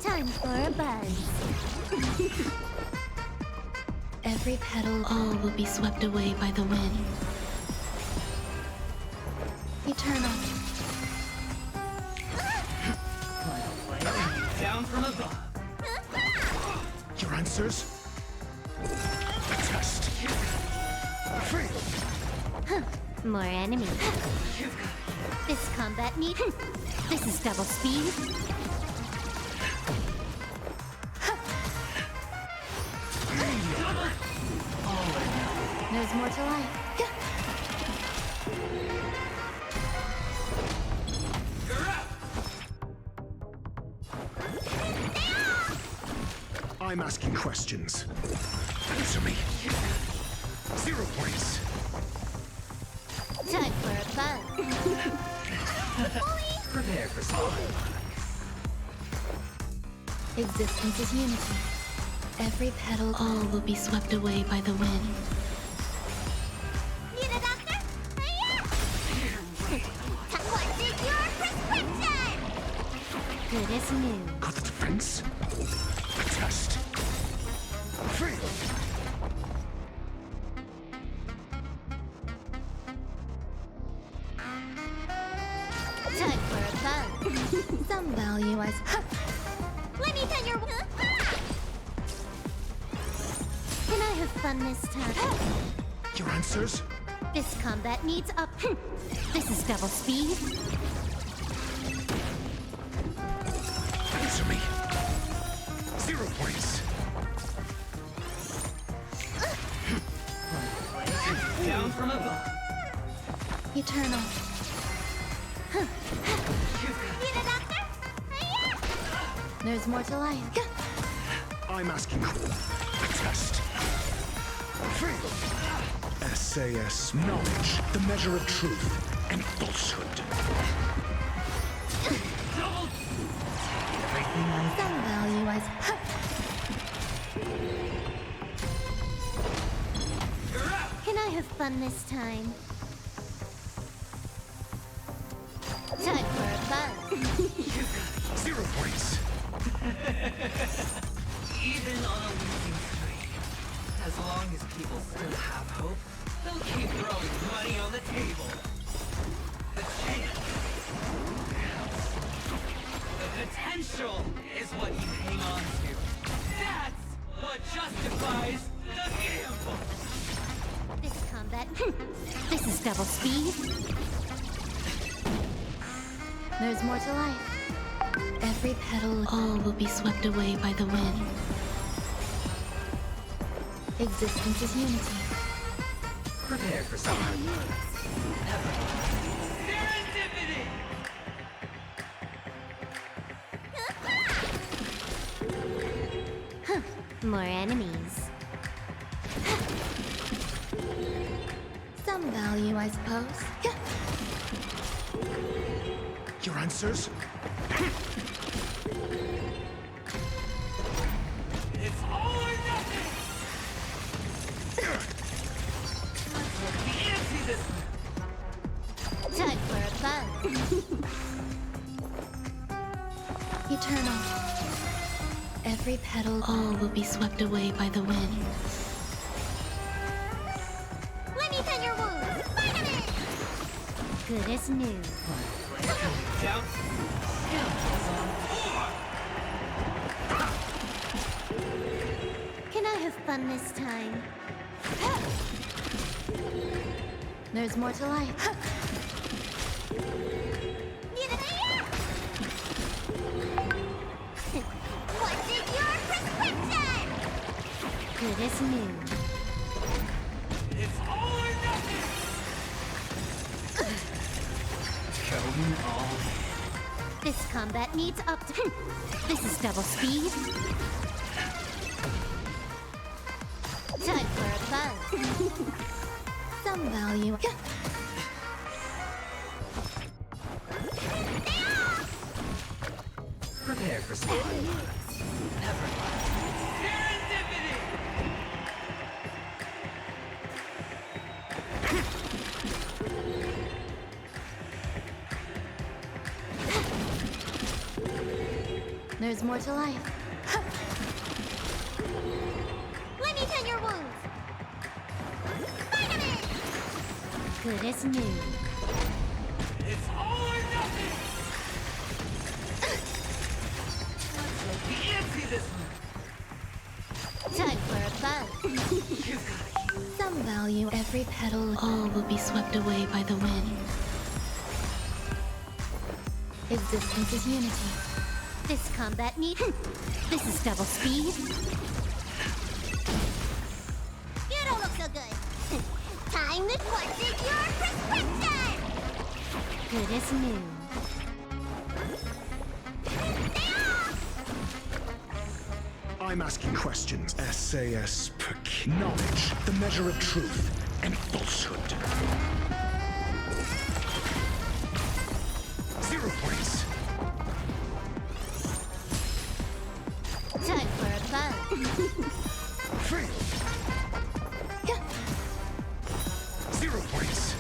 Time for a buzz. Every petal, all will be swept away by the wind. Eternal. Down from above. Your answers? A test. Free. More enemies. This combat needs. This is double speed. There's more to life. I'm asking questions. Answer me. 0 points. Time for a buzz. Prepare for something. Existence is unity. Every petal, all will be swept away by the wind. Need a doctor? What is your prescription? Good as new. Got the defense? A test. Free. Time for a buzz. Some value I... Let me turn your... Can I have fun this time? Your answers? This combat needs up. This is double speed. Answer me. 0 points. Down from above. Eternal. Need a doctor? There's more to life. I'm asking. A test. Free. SAS. Knowledge. The measure of truth and falsehood. Everything I Some value I... Can I have fun this time? Time for a buzz. 0 points. Even on a losing streak, as long as people still have hope, they'll keep throwing money on the table. The chance, the potential is what you hang on to. That's what justifies the gamble. This combat. This is double speed. There's more to life. Every petal, all will be swept away by the wind. Existence is unity. Prepare for something. Serendipity! More enemies. Some value, I suppose. Your answers? It's all or nothing! Let's look the ante this Time for a buzz. Eternal. Every petal, all will be swept away by the wind. Let me tend your wounds. Vitamin! Good as new. down. Can I have fun this time? There's more to life. Need an ear? What's in your prescription? Good as new. It's all or nothing. Going all in. This combat needs up to... This is double speed. Time for a buzz. Some value. Prepare for something. Never mind. Serendipity! There's more to life. Let me tend your wounds. Vitamin! Good as new. It's all or nothing! Let's make the ante this one. Time for a buzz. You've got to keep Some value every petal. All will be swept away by the wind. Existence is unity. This combat need. This is double speed. You don't look so good. Time to question your prescription. Good as new. I'm asking questions. SAS knowledge, the measure of truth and falsehood. 0 points. Time for a buzz. 3. 0 points.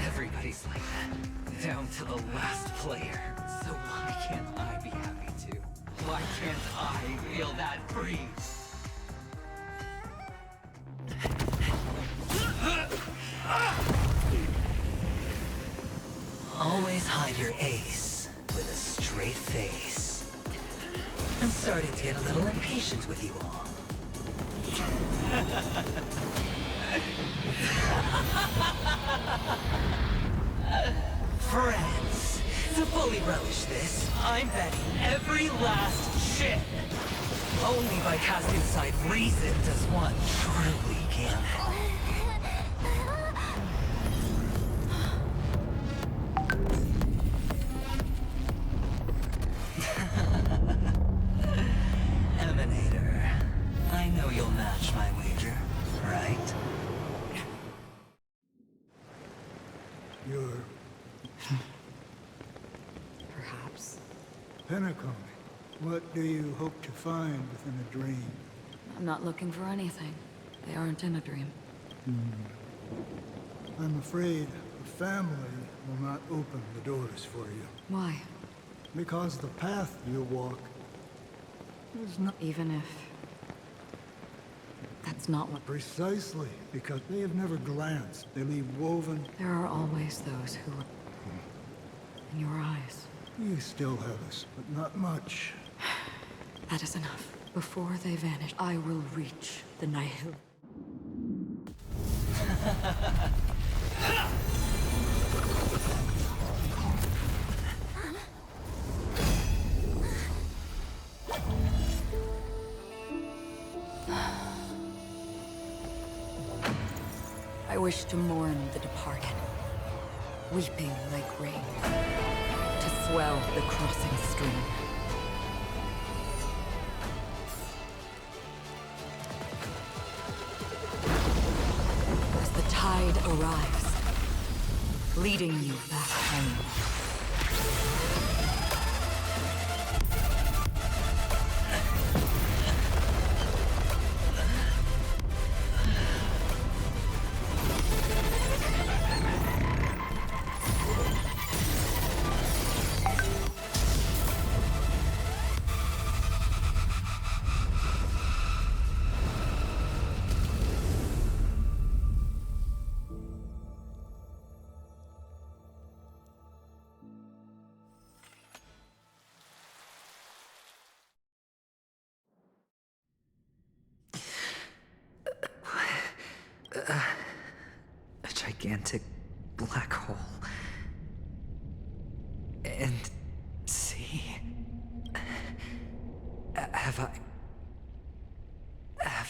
Everybody's like that, down to the last player. So why can't I be happy too? Why can't I feel that free? Always hide your ace with a straight face. I'm starting to get a little impatient with you all. Friends, to fully relish this, I'm betting every last chip. Only by casting aside reason does one truly gamble. Emanator, I know you'll match my wager, right? You're Perhaps. Peaknacony. What do you hope to find within a dream? I'm not looking for anything. They aren't in a dream. I'm afraid the family will not open the doors for you. Why? Because the path you walk is not Even if... that's not what... precisely because they have never glanced. They leave woven. There are always those who are... in your eyes. You still have us, but not much. That is enough. Before they vanish, I will reach the Nihil. I wish to mourn the departed, weeping like rain, to swell the crossing stream. As the tide arrives, leading you back home. A gigantic black hole. And see... Have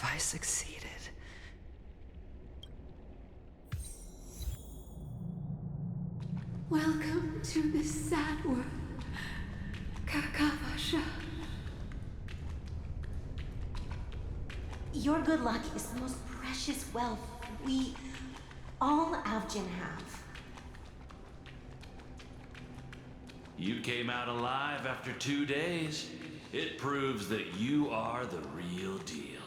I succeeded? Welcome to this sad world, Kakavasha. Your good luck is the most precious wealth we, all Avgin, have. You came out alive after 2 days. It proves that you are the real deal.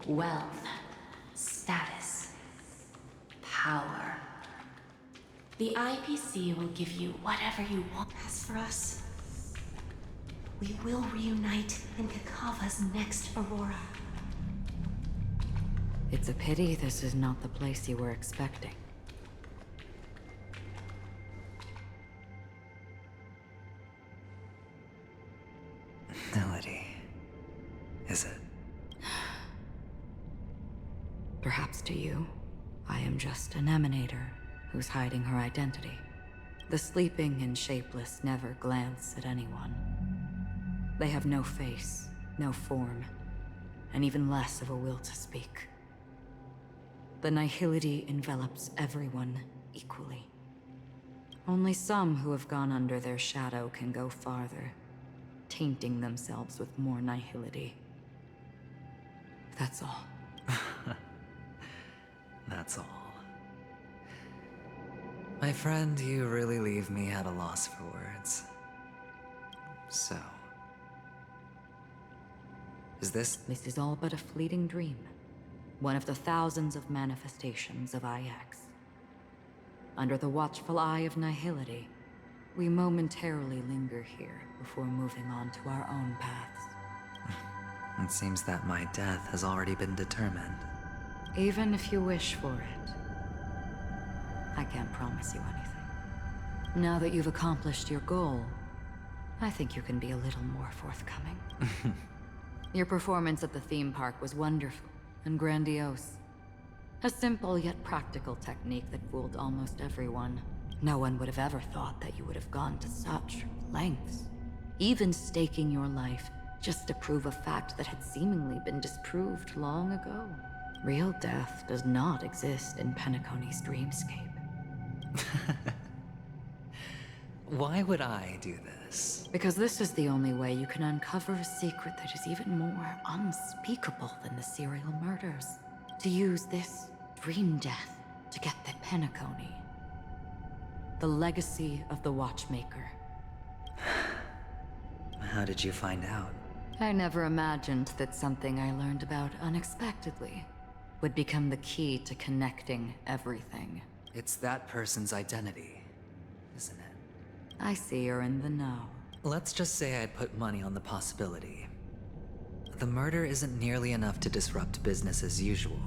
Wealth, status, power. The IPC will give you whatever you want. As for us, we will reunite in Kakava's next Aurora. It's a pity this is not the place you were expecting. Melody. Is it? Perhaps to you, I am just an emanator who's hiding her identity. The sleeping and shapeless never glance at anyone. They have no face, no form, and even less of a will to speak. The nihility envelops everyone equally. Only some who have gone under their shadow can go farther, tainting themselves with more nihility. That's all. That's all. My friend, you really leave me at a loss for words. So... This is all but a fleeting dream. One of the thousands of manifestations of IX. Under the watchful eye of nihility, we momentarily linger here before moving on to our own paths. It seems that my death has already been determined. Even if you wish for it, I can't promise you anything. Now that you've accomplished your goal, I think you can be a little more forthcoming. Your performance at the theme park was wonderful and grandiose. A simple yet practical technique that fooled almost everyone. No one would have ever thought that you would have gone to such lengths, even staking your life just to prove a fact that had seemingly been disproved long ago. Real death does not exist in Peaknacony's dreamscape. Why would I do this? Because this is the only way you can uncover a secret that is even more unspeakable than the serial murders. To use this dream death to get the Peaknacony. The legacy of the Watchmaker. How did you find out? I never imagined that something I learned about unexpectedly would become the key to connecting everything. It's that person's identity, isn't it? I see you're in the know. Let's just say I'd put money on the possibility. The murder isn't nearly enough to disrupt business as usual.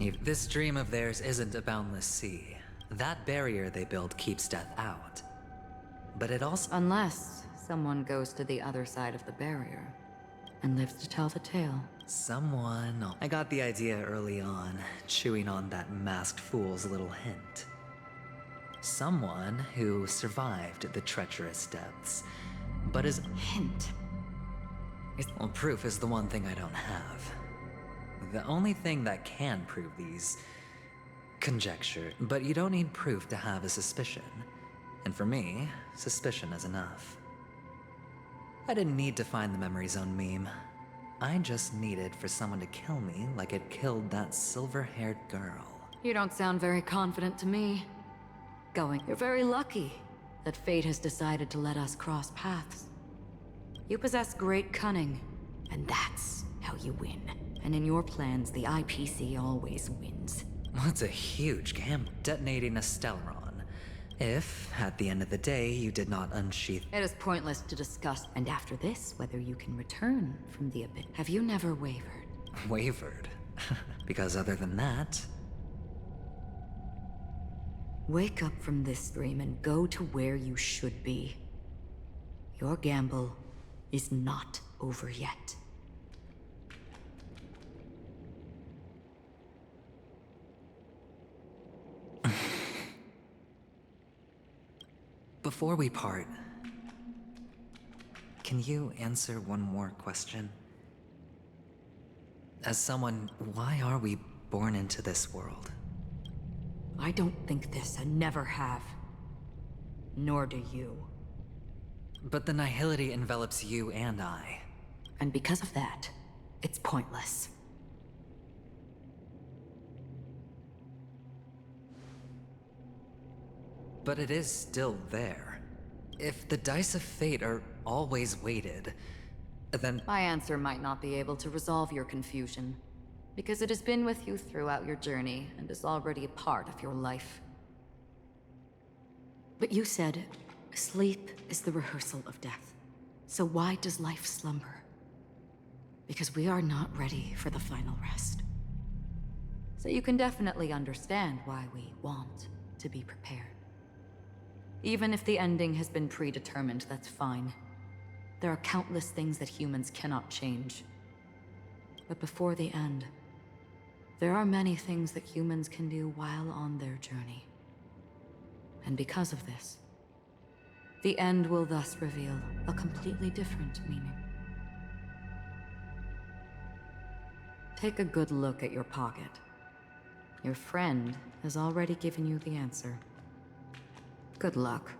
If this dream of theirs isn't a boundless sea, that barrier they build keeps death out. But it also— Unless someone goes to the other side of the barrier and lives to tell the tale. Someone— I got the idea early on, chewing on that masked fool's little hint. Someone who survived the treacherous depths, but is— Hint? Well, proof is the one thing I don't have. The only thing that can prove these— conjecture, but you don't need proof to have a suspicion. And for me, suspicion is enough. I didn't need to find the memory zone meme. I just needed for someone to kill me like it killed that silver-haired girl. You don't sound very confident to me. You're very lucky that fate has decided to let us cross paths. You possess great cunning, and that's how you win. And in your plans, the IPC always wins. What's a huge gamble? Detonating a Stellaron. If, at the end of the day, you did not unsheath— It is pointless to discuss, and after this, whether you can return from the abyss. Have you never wavered? Wavered? Because other than that— Wake up from this dream and go to where you should be. Your gamble is not over yet. Before we part, can you answer one more question? As someone, why are we born into this world? I don't think this and never have. Nor do you. But the nihility envelops you and I. And because of that, it's pointless. But it is still there. If the dice of fate are always weighted, then— My answer might not be able to resolve your confusion, because it has been with you throughout your journey and is already a part of your life. But you said, sleep is the rehearsal of death. So why does life slumber? Because we are not ready for the final rest. So you can definitely understand why we want to be prepared. Even if the ending has been predetermined, that's fine. There are countless things that humans cannot change. But before the end, there are many things that humans can do while on their journey. And because of this, the end will thus reveal a completely different meaning. Take a good look at your pocket. Your friend has already given you the answer. Good luck.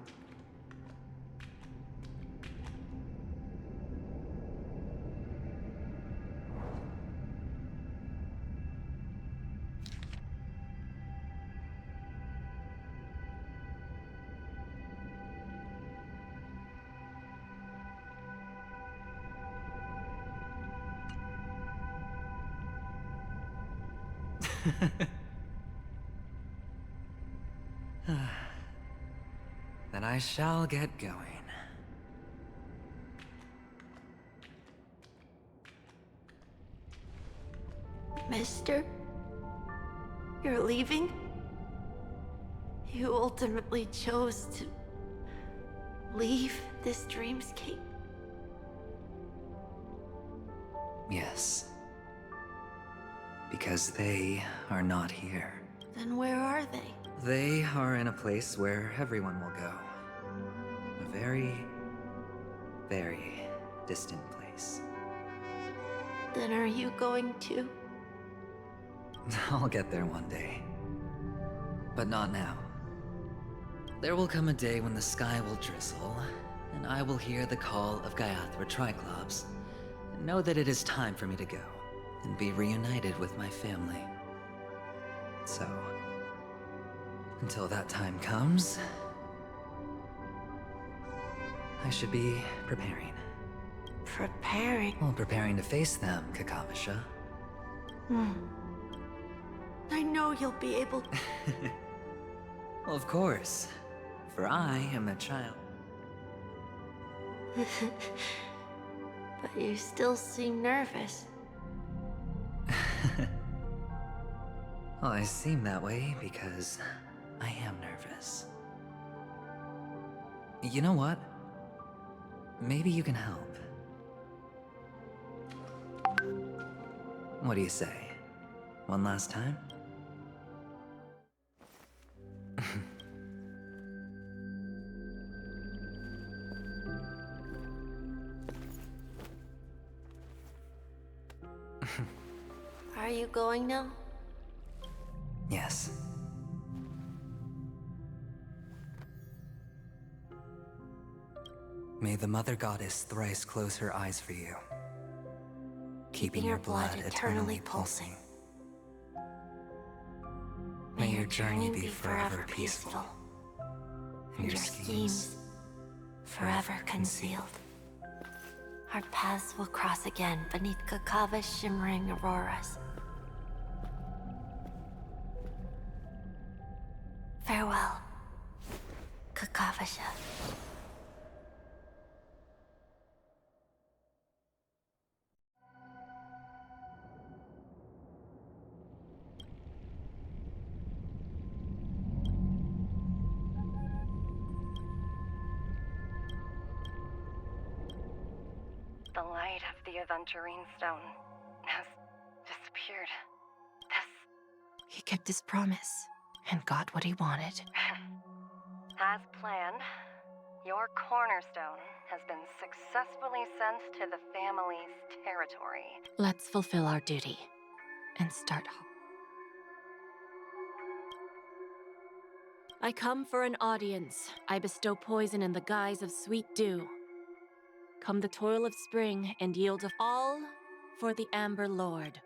Then I shall get going. Mister? You're leaving? You ultimately chose to leave this dreamscape? Yes. Because they are not here. Then where are they? They are in a place where everyone will go. A very, very distant place. Then are you going to? I'll get there one day. But not now. There will come a day when the sky will drizzle, and I will hear the call of Gaiathra Triclops, and know that it is time for me to go, and be reunited with my family. So, until that time comes, I should be preparing. Preparing? Well, preparing to face them, Kakavasha. I know you'll be able to. Well, of course, for I am a child. But you still seem nervous. Well, I seem that way because I am nervous. You know what? Maybe you can help. What do you say? One last time? Are you going now? Yes. May the Mother Goddess thrice close her eyes for you, keeping your blood eternally pulsing. May your journey be forever peaceful, and your schemes forever concealed. Our paths will cross again beneath Kakava's shimmering auroras. Farewell, Kakavasha. The light of the Aventurine Stone has disappeared. He kept his promise and got what he wanted. As planned, your cornerstone has been successfully sent to the family's territory. Let's fulfill our duty and start home. I come for an audience. I bestow poison in the guise of sweet dew. Come the toil of spring and yield of all for the Amber Lord.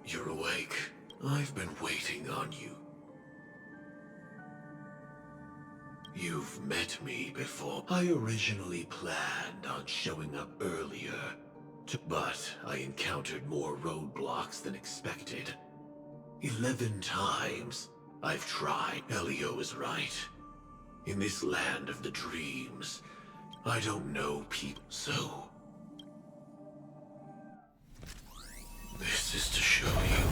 You're awake. I've been waiting on you. You've met me before. I originally planned on showing up earlier, but I encountered more roadblocks than expected. 11 times I've tried. Elio is right. In this land of the dreams, I don't know people, so... This is to show you.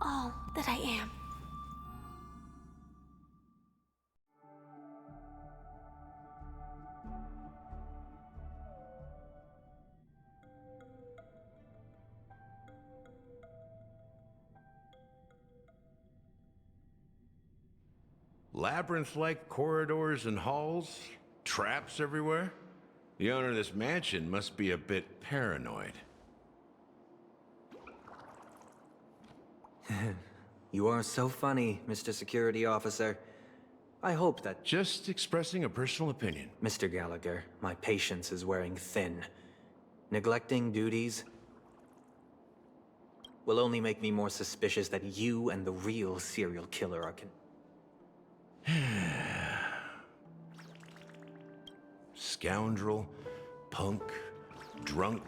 All that I am. Labyrinth-like corridors and halls? Traps everywhere? The owner of this mansion must be a bit paranoid. You are so funny, Mr. Security Officer. I hope that... Just expressing a personal opinion. Mr. Gallagher, my patience is wearing thin. Neglecting duties will only make me more suspicious that you and the real serial killer are Scoundrel, punk, drunk,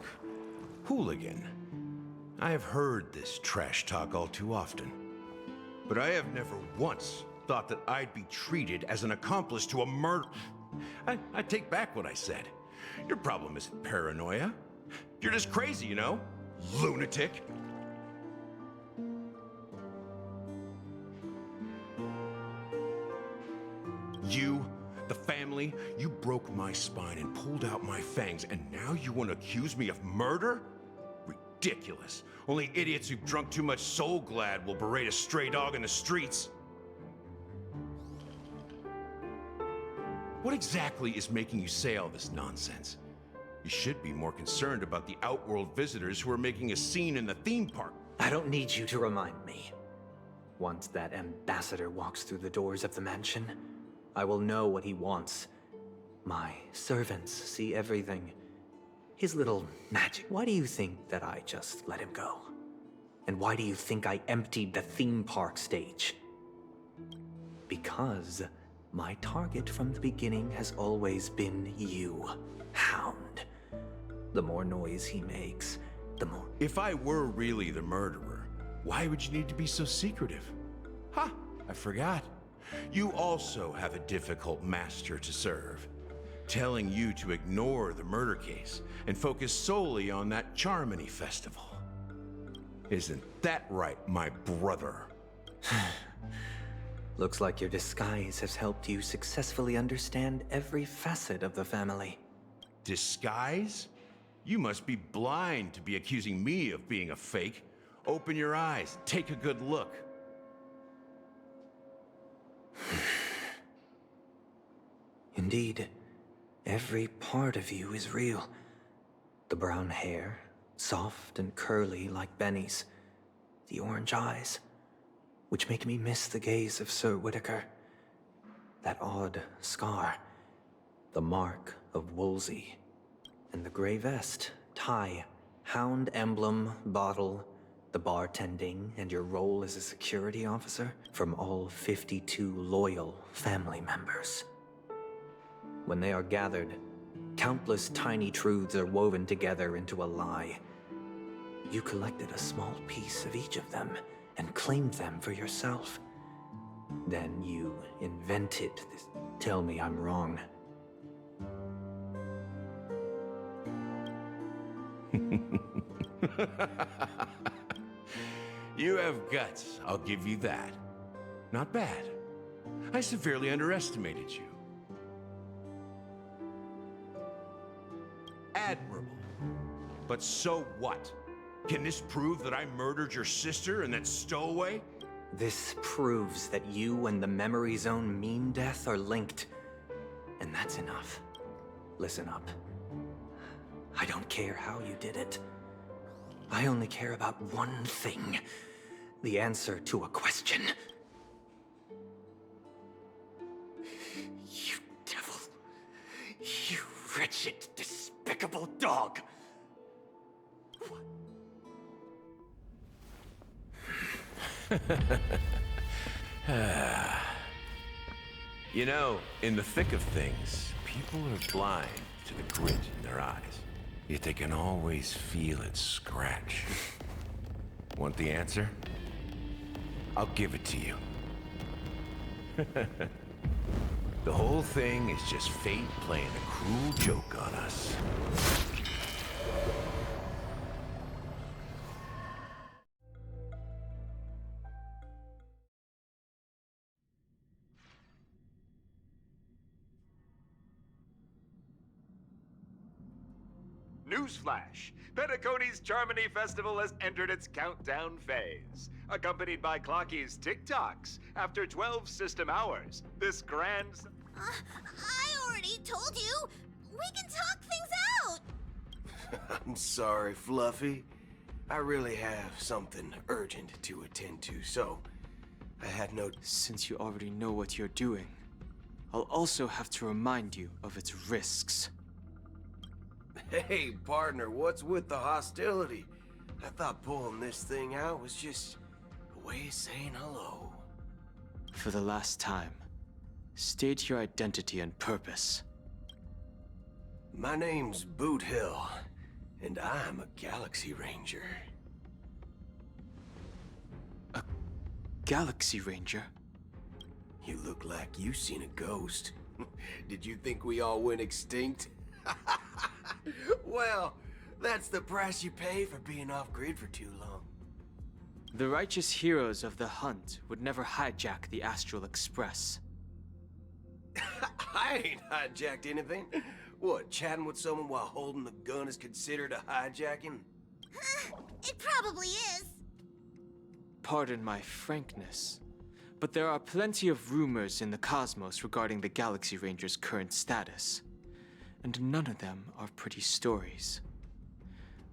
hooligan. I have heard this trash talk all too often. But I have never once thought that I'd be treated as an accomplice to a murder. I take back what I said. Your problem isn't paranoia. You're just crazy, you know? Lunatic. You, the family, you broke my spine and pulled out my fangs, and now you want to accuse me of murder? Ridiculous. Only idiots who've drunk too much Soul Glad will berate a stray dog in the streets. What exactly is making you say all this nonsense? You should be more concerned about the Outworld visitors who are making a scene in the theme park. I don't need you to remind me. Once that ambassador walks through the doors of the mansion, I will know what he wants. My servants see everything. His little magic. Why do you think that I just let him go? And why do you think I emptied the theme park stage? Because my target from the beginning has always been you, Hound. The more noise he makes, the more... If I were really the murderer, why would you need to be so secretive? Ha! I forgot. You also have a difficult master to serve, telling you to ignore the murder case and focus solely on that Charmony festival. Isn't that right, my brother? Looks like your disguise has helped you successfully understand every facet of the family. Disguise? You must be blind to be accusing me of being a fake. Open your eyes, take a good look. Indeed, every part of you is real. The brown hair, soft and curly like Benny's. The orange eyes, which make me miss the gaze of Sir Whitaker. That odd scar, the mark of Woolsey. And the gray vest, tie, hound emblem, bottle, the bartending, and your role as a security officer from all 52 loyal family members. When they are gathered, countless tiny truths are woven together into a lie. You collected a small piece of each of them and claimed them for yourself. Then you invented this. Tell me I'm wrong. You have guts, I'll give you that. Not bad. I severely underestimated you. Admirable. But so what? Can this prove that I murdered your sister and that stowaway? This proves that you and the Memory Zone Mean Death are linked. And that's enough. Listen up. I don't care how you did it. I only care about one thing. The answer to a question. You devil. shit, despicable dog! You know, in the thick of things, people are blind to the grit in their eyes. Yet they can always feel it scratch. Want the answer? I'll give it to you. The whole thing is just fate playing a cruel joke on us. Newsflash! Peacnacony's Charmony Festival has entered its countdown phase. Accompanied by Clocky's TikToks, after 12 system hours, this grand... I already told you! We can talk things out! I'm sorry, Fluffy. I really have something urgent to attend to, so I had no... Since you already know what you're doing, I'll also have to remind you of its risks. Hey, partner, what's with the hostility? I thought pulling this thing out was just a way of saying hello. For the last time, state your identity and purpose. My name's Boot Hill, and I'm a Galaxy Ranger. A Galaxy Ranger? You look like you seen a ghost. Did you think we all went extinct? Well, that's the price you pay for being off-grid for too long. The righteous heroes of the hunt would never hijack the Astral Express. I ain't hijacked anything. What, chatting with someone while holding the gun is considered a hijacking? It probably is. Pardon my frankness, but there are plenty of rumors in the cosmos regarding the Galaxy Ranger's current status. And none of them are pretty stories.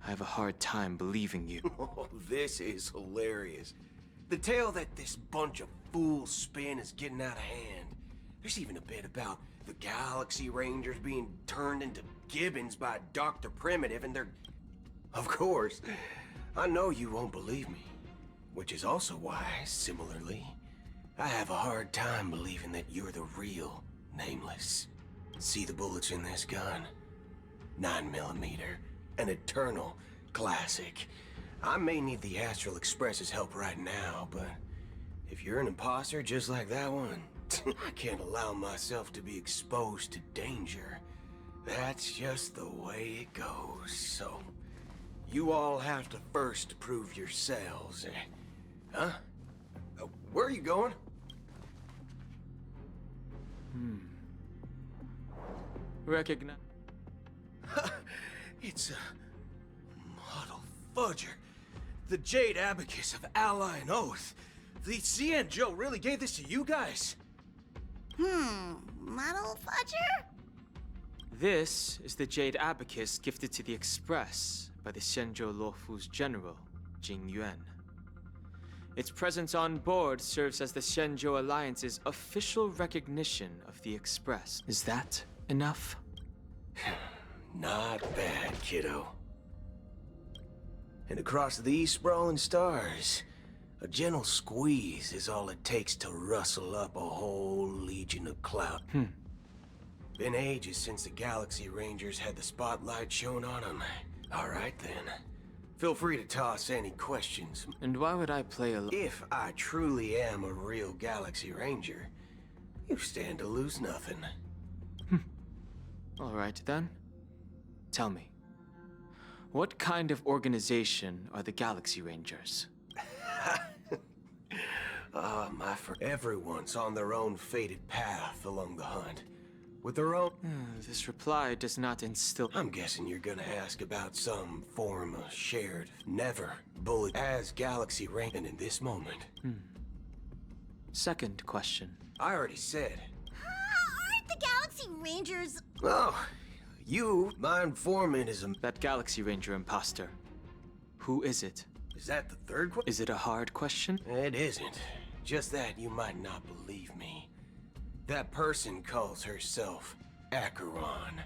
I have a hard time believing you. Oh, this is hilarious. The tale that this bunch of fools spin is getting out of hand. There's even a bit about the Galaxy Rangers being turned into gibbons by Dr. Primitive and they're... Of course, I know you won't believe me. Which is also why, similarly, I have a hard time believing that you're the real Nameless. See the bullets in this gun? 9mm, an eternal classic. I may need the Astral Express's help right now, but if you're an imposter just like that one, I can't allow myself to be exposed to danger. That's just the way it goes, so you all have to first prove yourselves. Huh? Where are you going? Recognize. It's a model fudger. The Jade Abacus of Ally and Oath. The CN Joe really gave this to you guys? Model fudger? This is the Jade Abacus gifted to the Express by the Shenzhou Luofu's general, Jing Yuan. Its presence on board serves as the Shenzhou Alliance's official recognition of the Express. Is that enough? Not bad, kiddo. And across these sprawling stars, a gentle squeeze is all it takes to rustle up a whole legion of clout. Been ages since the Galaxy Rangers had the spotlight shown on them. All right then. Feel free to toss any questions. And why would I play a... If I truly am a real Galaxy Ranger, you stand to lose nothing. All right then. Tell me, what kind of organization are the Galaxy Rangers? My friend. Everyone's on their own fated path along the hunt. With their own... This reply does not instill... I'm guessing you're gonna ask about some form of shared, never bullet as Galaxy Ranger in this moment. Second question. I already said. Aren't the Galaxy Rangers... Oh, you, my informant is a... That Galaxy Ranger imposter. Who is it? Is that the third question? Is it a hard question? It isn't. Just that you might not believe me. That person calls herself Acheron.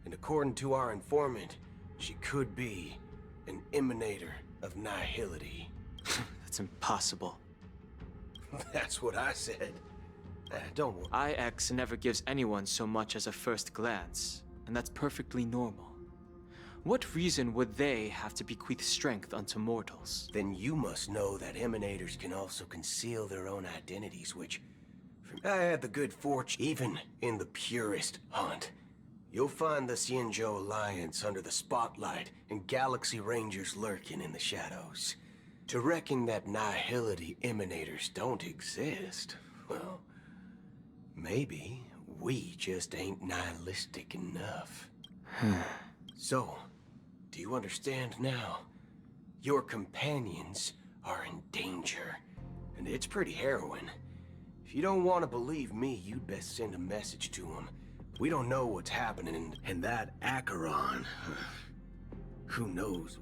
And according to our informant, she could be an emanator of nihility. That's impossible. That's what I said. Don't worry. IX never gives anyone so much as a first glance, and that's perfectly normal. What reason would they have to bequeath strength unto mortals? Then you must know that emanators can also conceal their own identities, which... I had the good fortune, even in the purest hunt. You'll find the Xianzhou Alliance under the spotlight and Galaxy Rangers lurking in the shadows. To reckon that nihility emanators don't exist, well, maybe we just ain't nihilistic enough. So, do you understand now? Your companions are in danger, and it's pretty harrowing. If you don't want to believe me, you'd best send a message to them. We don't know what's happening, and that Acheron, who knows?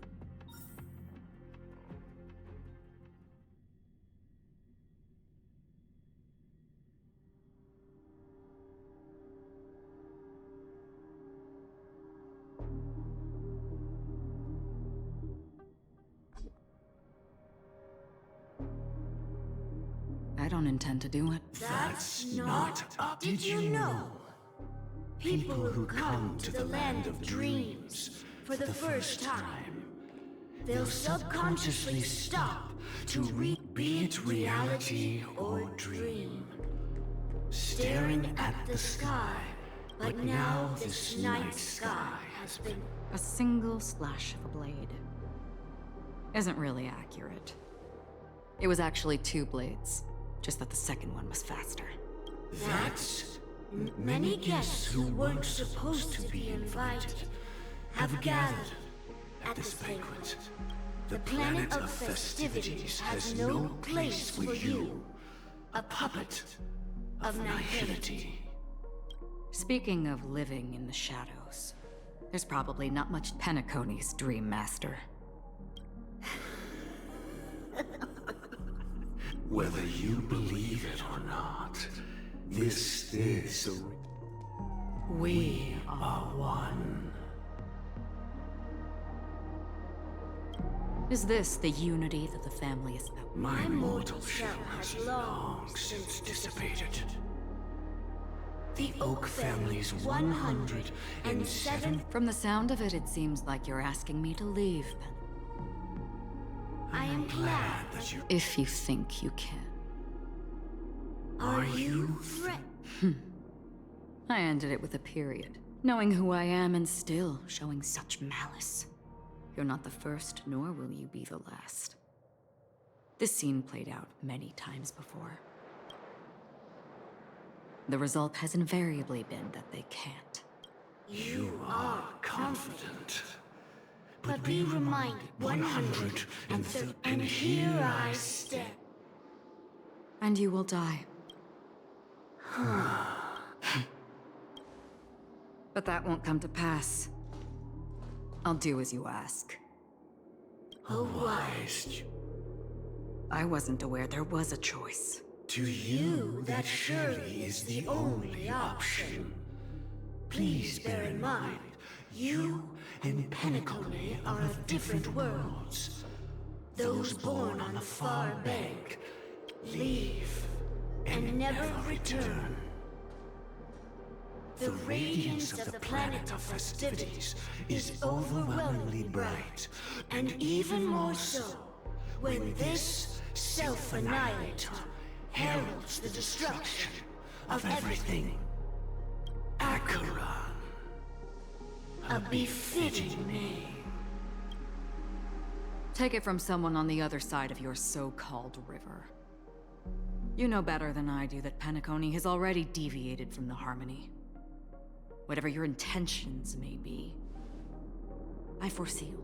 I don't intend to do it. That's not up. Did you know? People who come to the land of dreams for the first time, they'll subconsciously stop to read, be it reality or dream. Staring at the sky, but now this night sky has been... A single slash of a blade isn't really accurate. It was actually 2 blades, just that the second one was faster. That's... Many guests who weren't supposed to be invited have gathered at this banquet. The planet of festivities has no place for you, a puppet of nihility. Speaking of living in the shadows, there's probably not much Peaknacony's dream master. Whether you believe it or not, this is We are one. Is this the unity that the family is about? My mortal shell has long since dissipated. The Oak family's 107... From the sound of it, it seems like you're asking me to leave, then. I am glad that you... If you think you can. Are you I ended it with a period, knowing who I am and still showing such malice. You're not the first, nor will you be the last. This scene played out many times before. The result has invariably been that they can't. You are confident. But be reminded, 130, and here I step. And you will die. But that won't come to pass. I'll do as you ask. A wise... I wasn't aware there was a choice. To you, that surely is the only option. Please bear in mind, you and Peaknacony are of different worlds. Those born on the far bank leave and never return. The radiance of the planet of festivities is overwhelmingly bright, and even more so when this self-annihilator heralds the destruction of everything. Acheron. A befitting name. Take it from someone on the other side of your so-called river. You know better than I do that Peaknacony has already deviated from the harmony. Whatever your intentions may be, I foresee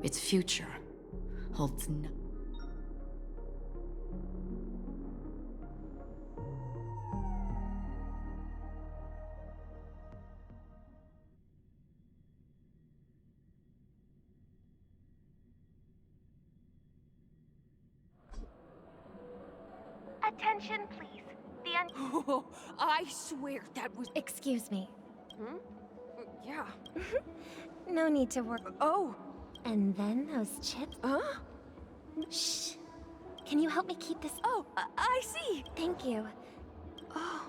its future holds no... Attention, please. Oh, I swear that was... Excuse me. Hmm? Yeah. No need to worry. Oh! And then those chips. Huh? Shh. Can you help me keep this? Oh, I see. Thank you. Oh.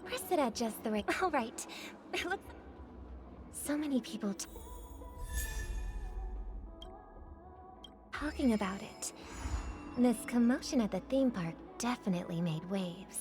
Press it at just the right. All right. It looks. So many people talking about it. This commotion at the theme park definitely made waves.